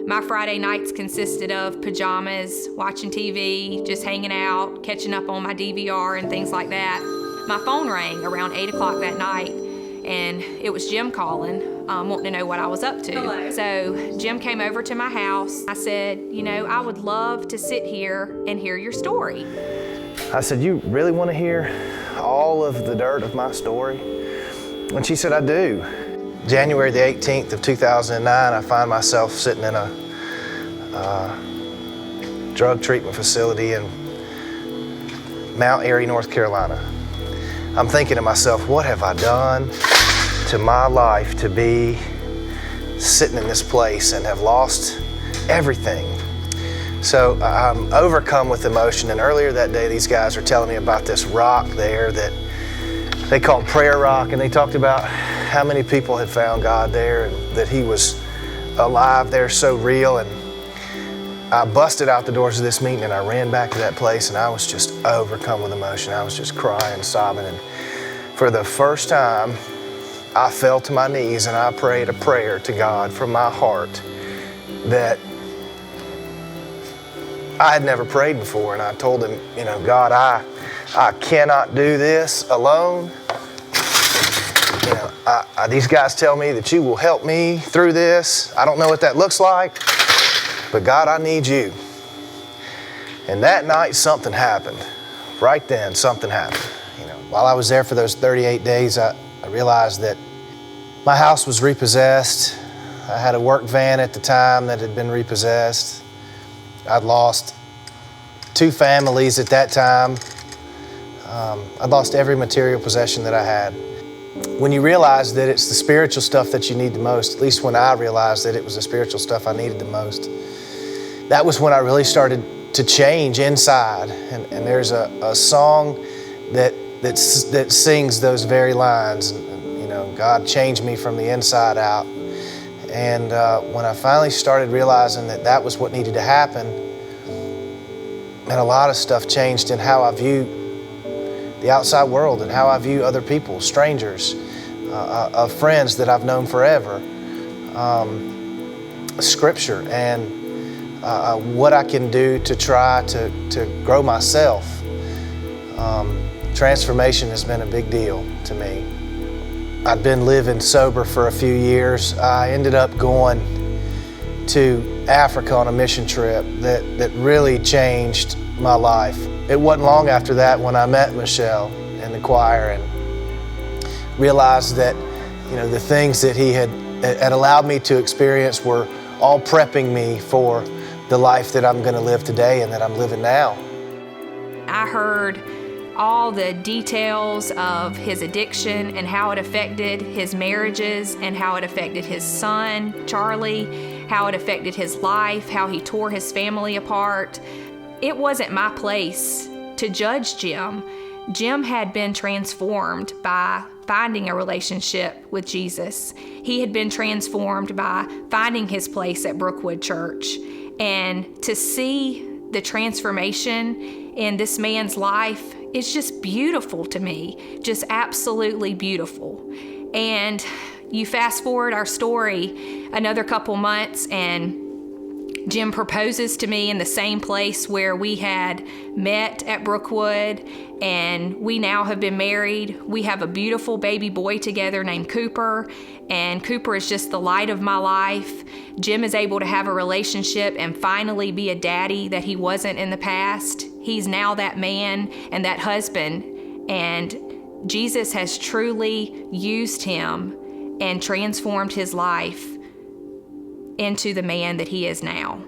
My Friday nights consisted of pajamas, watching TV, just hanging out, catching up on my DVR and things like that. My phone rang around 8 o'clock that night, and it was Jim calling, wanting to know what I was up to. Hello. So Jim came over to my house. I said, I would love to sit here and hear your story. I said, you really want to hear all of the dirt of my story? And she said, I do. January the 18th of 2009, I find myself sitting in a drug treatment facility in Mount Airy, North Carolina. I'm thinking to myself, what have I done to my life to be sitting in this place and have lost everything? So I'm overcome with emotion, and earlier that day, these guys were telling me about this rock there that they called Prayer Rock, and they talked about how many people had found God there and that He was alive there, so real. And I busted out the doors of this meeting and I ran back to that place, and I was just overcome with emotion. I was just crying, sobbing, and for the first time, I fell to my knees and I prayed a prayer to God from my heart that I had never prayed before. And I told Him, God, I cannot do this alone. These guys tell me that you will help me through this. I don't know what that looks like, but God, I need you. And that night, something happened. Right then, something happened. While I was there for those 38 days, I realized that my house was repossessed. I had a work van at the time that had been repossessed. I'd lost 2 families at that time. I'd lost every material possession that I had. When you realize that it's the spiritual stuff that you need the most, at least when I realized that it was the spiritual stuff I needed the most, that was when I really started to change inside. And there's a song that sings those very lines. God changed me from the inside out. And when I finally started realizing that that was what needed to happen, and a lot of stuff changed in how I view the outside world and how I view other people, strangers, of friends that I've known forever, Scripture, and what I can do to try to grow myself. Transformation has been a big deal to me. I'd been living sober for a few years. I ended up going to Africa on a mission trip that really changed my life. It wasn't long after that when I met Michelle in the choir and realized that the things that he had allowed me to experience were all prepping me for the life that I'm going to live today and that I'm living now. I heard all the details of his addiction and how it affected his marriages and how it affected his son, Charlie, how it affected his life, how he tore his family apart. It wasn't my place to judge Jim. Jim had been transformed by finding a relationship with Jesus. He had been transformed by finding his place at Brookwood Church. And to see the transformation in this man's life is just beautiful to me, just absolutely beautiful. And you fast forward our story another couple months, and Jim proposes to me in the same place where we had met at Brookwood, and we now have been married. We have a beautiful baby boy together named Cooper, and Cooper is just the light of my life. Jim is able to have a relationship and finally be a daddy that he wasn't in the past. He's now that man and that husband, and Jesus has truly used him and transformed his life into the man that he is now.